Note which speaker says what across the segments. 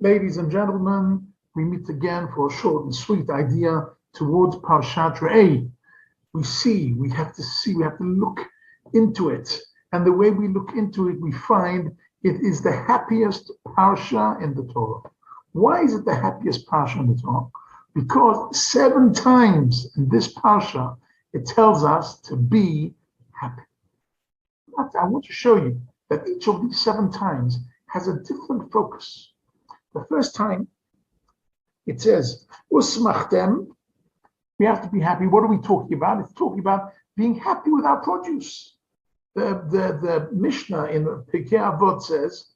Speaker 1: Ladies and gentlemen, we meet again for a short and sweet idea towards Parshat Re'eh. We have to look into it. And the way we look into it, we find it is the happiest Parsha in the Torah. Why is it the happiest Parsha in the Torah? Because 7 times in this Parsha, it tells us to be happy. I want to show you that each of these 7 times has a different focus. The first time, it says, Usmachtem, we have to be happy. What are we talking about? It's talking about being happy with our produce. The Mishnah in Pirkei Avot says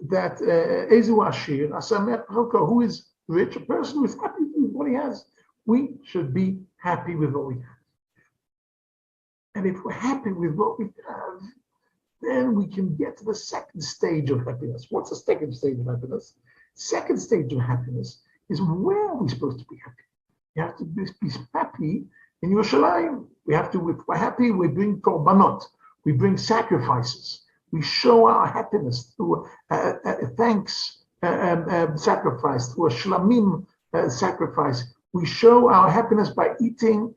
Speaker 1: that Ezu Ashir, Asamech Chalko, who is rich, a person who is happy with what he has. We should be happy with what we have. And if we're happy with what we have, then we can get to the second stage of happiness. What's the second stage of happiness? Second stage of happiness is where are we supposed to be happy? You have to be happy in Yerushalayim. If we're happy, we bring korbanot, we bring sacrifices. We show our happiness through a thanks sacrifice, through a shlamim sacrifice. We show our happiness by eating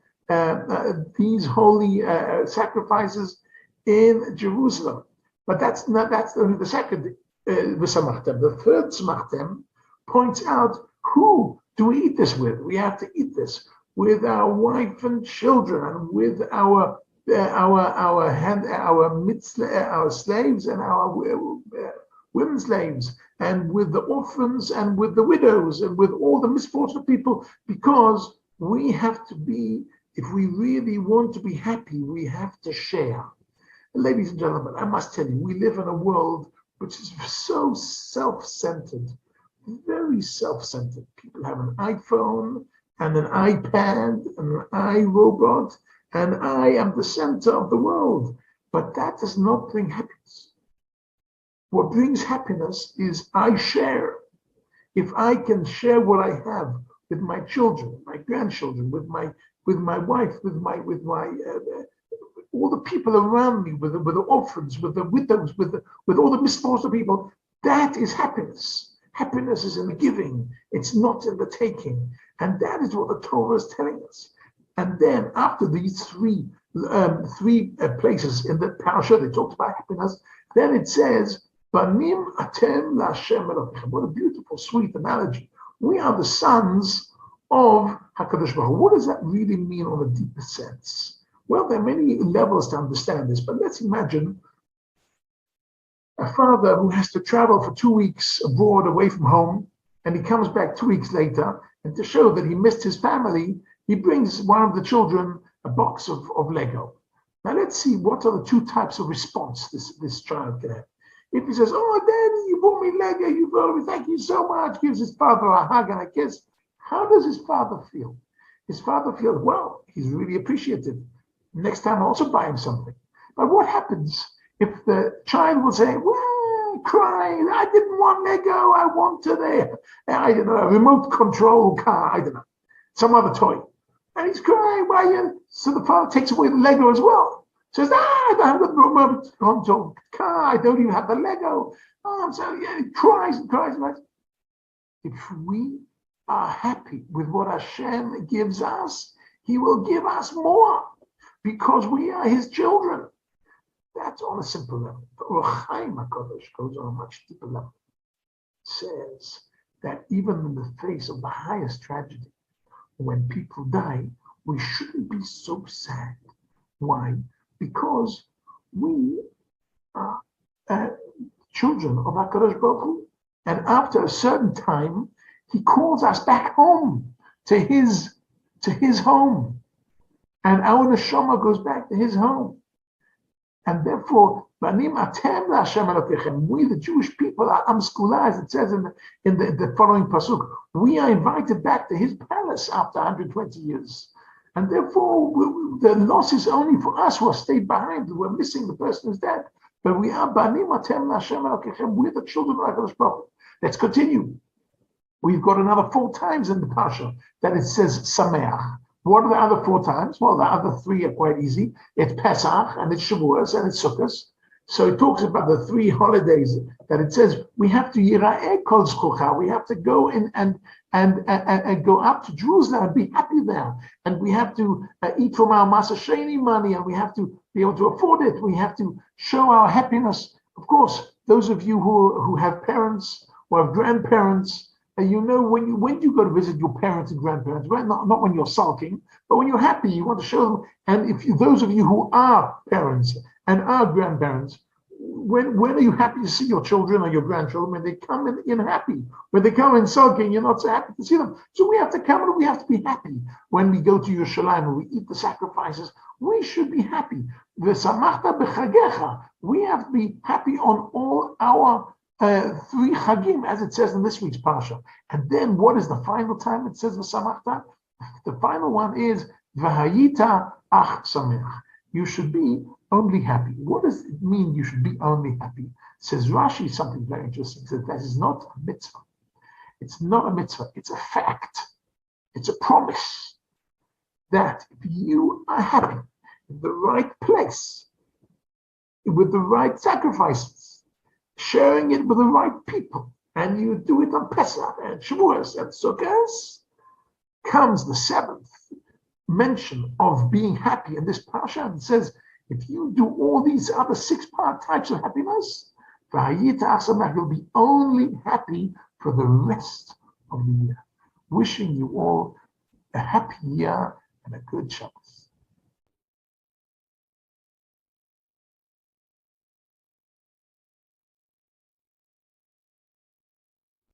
Speaker 1: these holy sacrifices in Jerusalem. But that's only the second v'samachtem. The third smachtem points out who do we eat this with? We have to eat this with our wife and children, and with our slaves and our women slaves, and with the orphans and with the widows and with all the misfortunate people, because we have to be, if we really want to be happy, we have to share. Ladies and gentlemen, I must tell you, we live in a world which is so self-centered, very self-centered. People have an iPhone and an iPad and an iRobot, and I am the center of the world. But that does not bring happiness. What brings happiness is I share. If I can share what I have with my children, my grandchildren, with my wife, with all the people around me, with the orphans, with the widows, with all the misfortunate people, that is happiness. Happiness is in the giving. It's not in the taking. And that is what the Torah is telling us. And then after these three places in the parasha, they talked about happiness. Then it says, Banim atem la'Hashem Elokeichem. What a beautiful, sweet analogy. We are the sons of HaKadosh Baruch Hu. What does that really mean on a deeper sense? Well, there are many levels to understand this, but let's imagine a father who has to travel for 2 weeks abroad away from home, and he comes back 2 weeks later, and to show that he missed his family, he brings one of the children a box of Lego. Now let's see what are the 2 types of response this child can have. If he says, "Oh, Daddy, you bought me Lego, you brought me, thank you so much," gives his father a hug and a kiss, how does his father feel? His father feels, well, he's really appreciative. Next time I'll also buy him something. But what happens if the child will say, well, crying, I didn't want Lego, I wanted a remote control car, I don't know, some other toy. And he's crying, why you? So the father takes away the Lego as well. Says, I don't have the remote control car, I don't even have the Lego. Oh, so yeah, he cries and cries and cries. If we are happy with what Hashem gives us, He will give us more, because we are His children. That's on a simple level. But Or Chaim HaKadosh goes on a much deeper level. It says that even in the face of the highest tragedy, when people die, we shouldn't be so sad. Why? Because we are children of HaKadosh Baruch Hu. And after a certain time, He calls us back home to His home. And our neshama goes back to His home. And therefore, Banim atem la'Hashem Elokeichem. We, the Jewish people, are Am Skula, as it says in the following pasuk. We are invited back to His palace after 120 years. And therefore, the loss is only for us who have stayed behind. We're missing the person who's dead. But we are Banim atem la'Hashem Elokeichem. We're the children of HaKadosh Baruch Hu. Let's continue. We've got another 4 times in the Pasha that it says Sameach. What are the other 4 times? Well, the other 3 are quite easy. It's Pesach, and it's Shavuos, and it's Sukkot. So it talks about the 3 holidays that it says we have to yira'eh kol zchucha. We have to go in and go up to Jerusalem and be happy there. And we have to eat from our Masasheni money, and we have to be able to afford it. We have to show our happiness. Of course, those of you who have parents or have grandparents, you know when you go to visit your parents and grandparents, right? Not when you're sulking, but when you're happy, you want to show them. And those of you who are parents and our grandparents, when are you happy to see your children or your grandchildren? When they come in happy. When they come in sulking, you're not so happy to see them. So we have to come and we have to be happy. When we go to Yerushalayim and we eat the sacrifices, we should be happy. V'samachta b'chagecha. We have to be happy on all our 3 chagim, as it says in this week's parasha. And then what is the final time it says v'samachta? The final one is v'hayita ach sameach. You should be only happy. What does it mean you should be only happy? Says Rashi something very interesting. It says that is not a mitzvah. It's not a mitzvah. It's a fact. It's a promise that if you are happy in the right place, with the right sacrifices, sharing it with the right people, and you do it on Pesach and Shavuos and Sukkot, comes the 7th mention of being happy in this parasha, and says, if you do all these other 6 types of happiness, you'll be only happy for the rest of the year. Wishing you all a happy year and a good Shabbos.